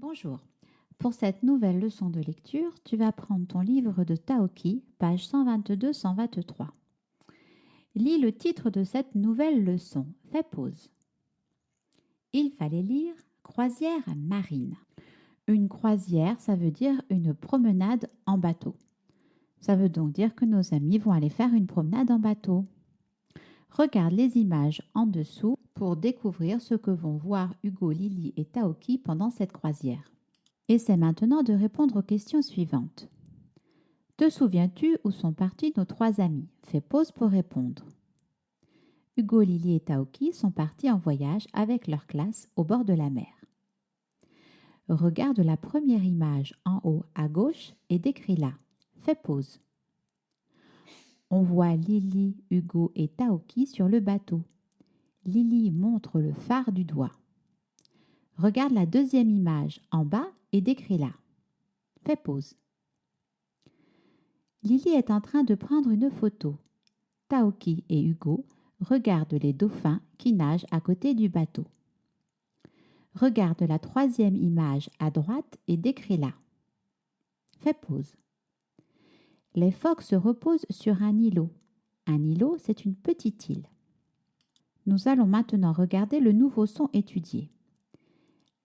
Bonjour. Pour cette nouvelle leçon de lecture, tu vas prendre ton livre de Taoki, page 122-123. Lis le titre de cette nouvelle leçon. Fais pause. Il fallait lire croisière marine. Une croisière, ça veut dire une promenade en bateau. Ça veut donc dire que nos amis vont aller faire une promenade en bateau. Regarde les images en dessous pour découvrir ce que vont voir Hugo, Lily et Taoki pendant cette croisière. Essaie maintenant de répondre aux questions suivantes. Te souviens-tu où sont partis nos trois amis? Fais pause pour répondre. Hugo, Lily et Taoki sont partis en voyage avec leur classe au bord de la mer. Regarde la première image en haut à gauche et décris-la. Fais pause. On voit Lily, Hugo et Taoki sur le bateau. Lily montre le phare du doigt. Regarde la deuxième image en bas et décris-la. Fais pause. Lily est en train de prendre une photo. Taoki et Hugo regardent les dauphins qui nagent à côté du bateau. Regarde la troisième image à droite et décris-la. Fais pause. Les phoques se reposent sur un îlot. Un îlot, c'est une petite île. Nous allons maintenant regarder le nouveau son étudié.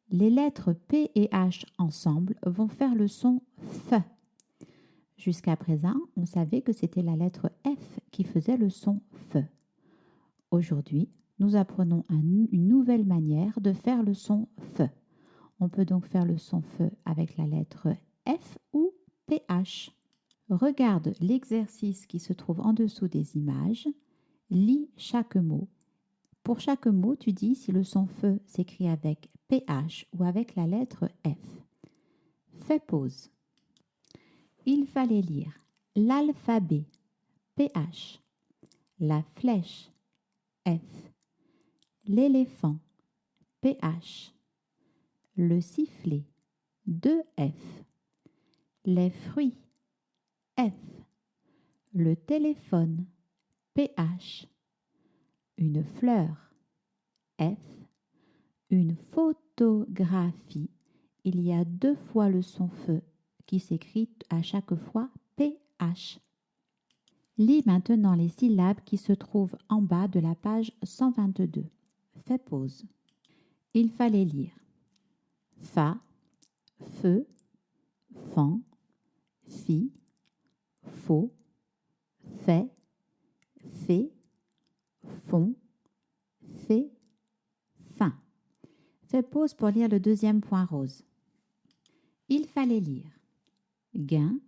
Les lettres P et H ensemble vont faire le son F. Jusqu'à présent, on savait que c'était la lettre F qui faisait le son F. Aujourd'hui, nous apprenons une nouvelle manière de faire le son F. On peut donc faire le son F avec la lettre F ou PH. Regarde l'exercice qui se trouve en dessous des images. Lis chaque mot. Pour chaque mot, tu dis si le son F s'écrit avec PH ou avec la lettre F. Fais pause. Il fallait lire l'alphabet PH, la flèche F, l'éléphant PH, le sifflet 2F, les fruits F, le téléphone PH, une fleur F, une photographie. Il y a 2 fois le son F qui s'écrit à chaque fois PH. Lis maintenant les syllabes qui se trouvent en bas de la page 122. Fais pause. Il fallait lire fa, feu, fan, fi, faux, fait, fait, fond, fait, fin. Fais pause pour lire le deuxième point rose. Il fallait lire gain,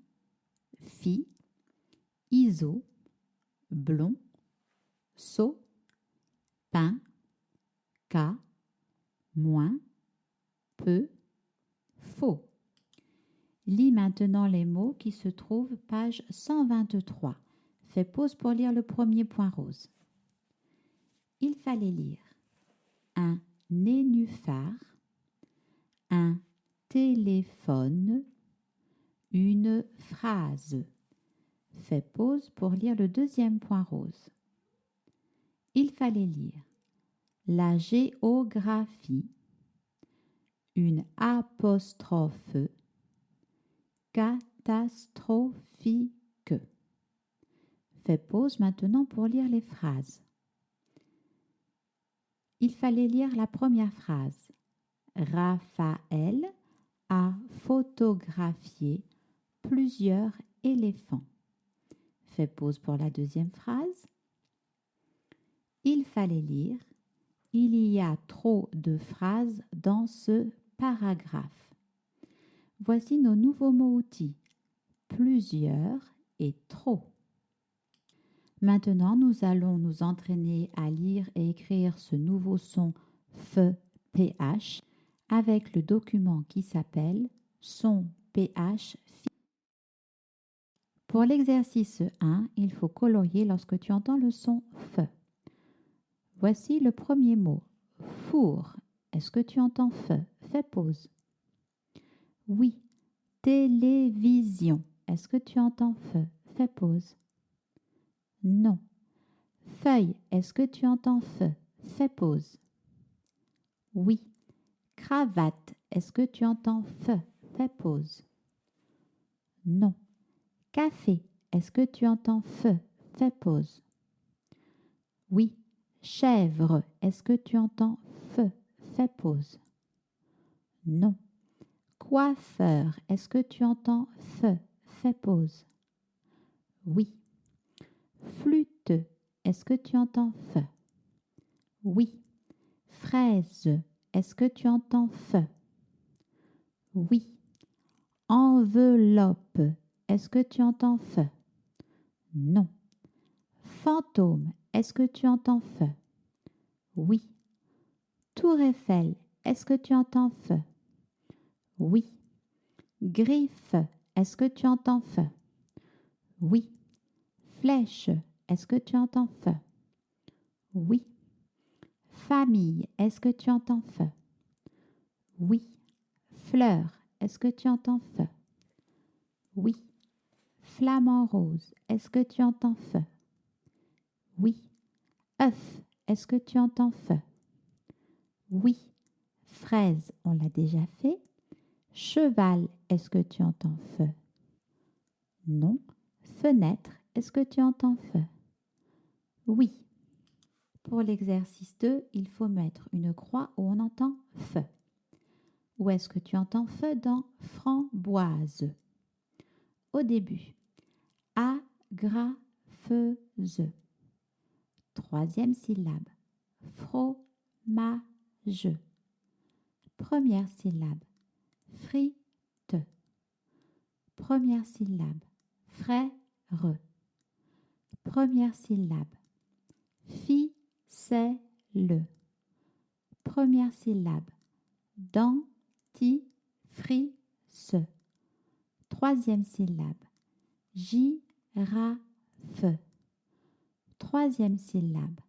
fi, iso, blond, saut, pain, cas, moins, peu, faux. Lis maintenant les mots qui se trouvent page 123. Fais pause pour lire le premier point rose. Il fallait lire un nénuphar, un téléphone, une phrase. Fais pause pour lire le deuxième point rose. Il fallait lire la géographie, une apostrophe, catastrophique. Fais pause maintenant pour lire les phrases. Il fallait lire la première phrase. Raphaël a photographié plusieurs éléphants. Fais pause pour la deuxième phrase. Il fallait lire il y a trop de phrases dans ce paragraphe. Voici nos nouveaux mots-outils. Plusieurs et trop. Maintenant, nous allons nous entraîner à lire et écrire ce nouveau son F-PH avec le document qui s'appelle Son PH. Pour l'exercice 1, il faut colorier lorsque tu entends le son F. Voici le premier mot. Four. Est-ce que tu entends F? Fais pause. Oui. Télévision. Est-ce que tu entends F? Fais pause. Non. Feuille. Est-ce que tu entends F? Fais pause. Oui. Cravate, est-ce que tu entends feu? Fais pause. Non. Café, est-ce que tu entends feu? Fais pause. Oui. Chèvre, est-ce que tu entends feu? Fais pause. Non. Coiffeur, est-ce que tu entends feu? Fais pause. Oui. Flûte, est-ce que tu entends feu? Oui. Fraise, est-ce que tu entends feu? Oui. Enveloppe, est-ce que tu entends feu? Non. Fantôme, est-ce que tu entends feu? Oui. Tour Eiffel, est-ce que tu entends feu? Oui. Griffe, est-ce que tu entends feu? Oui. Flèche, est-ce que tu entends feu? Oui. Famille, est-ce que tu entends feu? Oui. Fleur, est-ce que tu entends feu? Oui. Flamant rose, est-ce que tu entends feu? Oui. œuf, est-ce que tu entends feu? Oui. Fraise, on l'a déjà fait. Cheval, est-ce que tu entends feu? Non. Fenêtre, est-ce que tu entends feu? Oui. Pour l'exercice 2, il faut mettre une croix où on entend feu. Où est-ce que tu entends feu? Dans framboise. Au début, agrafeuse. Troisième syllabe, fromage. Première syllabe, frite. Première syllabe, frère. Première syllabe, ficelle. Première syllabe, dentifrice. Troisième syllabe, girafe. Troisième syllabe,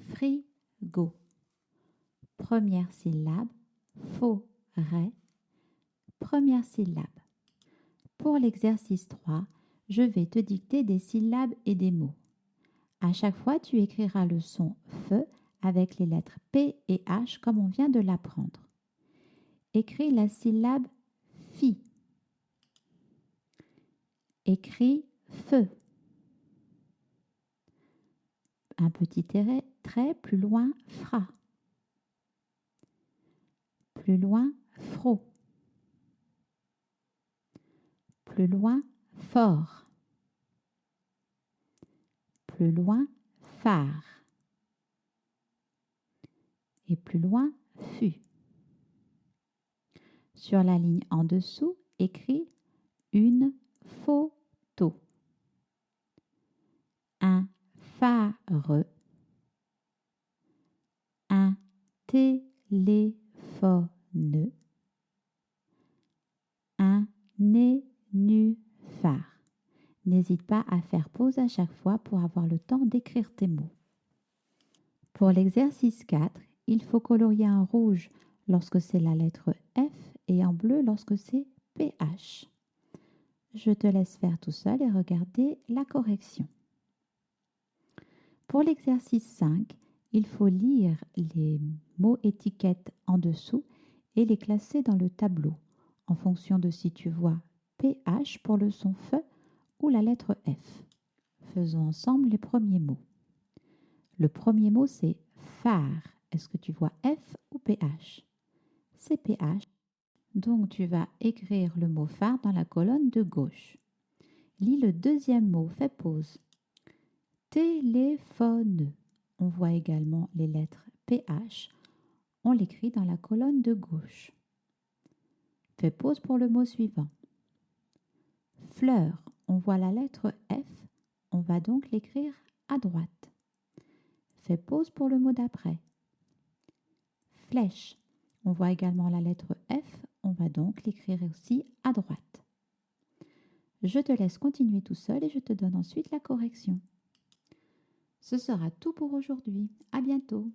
frigo. Première syllabe, forêt. Première syllabe. Pour l'exercice 3, je vais te dicter des syllabes et des mots. À chaque fois, tu écriras le son feu avec les lettres P et H comme on vient de l'apprendre. Écris la syllabe fi. Écris feu. Un petit trait plus loin, fra. Plus loin, fro. Plus loin, fort. Plus loin, phare. Et plus loin, fut. Sur la ligne en dessous, écris une photo. Un phare. Un téléphone. Un nénuphar. N'hésite pas à faire pause à chaque fois pour avoir le temps d'écrire tes mots. Pour l'exercice 4, il faut colorier en rouge lorsque c'est la lettre F et en bleu lorsque c'est PH. Je te laisse faire tout seul et regarder la correction. Pour l'exercice 5, il faut lire les mots étiquettes en dessous et les classer dans le tableau en fonction de si tu vois PH pour le son feu ou la lettre F. Faisons ensemble les premiers mots. Le premier mot, c'est phare. Est-ce que tu vois F ou PH? C'est PH. Donc, tu vas écrire le mot phare dans la colonne de gauche. Lis le deuxième mot, fais pause. Téléphone. On voit également les lettres PH. On l'écrit dans la colonne de gauche. Fais pause pour le mot suivant. Fleur. On voit la lettre F. On va donc l'écrire à droite. Fais pause pour le mot d'après. Flèche. On voit également la lettre F. On va donc l'écrire aussi à droite. Je te laisse continuer tout seul et je te donne ensuite la correction. Ce sera tout pour aujourd'hui. À bientôt.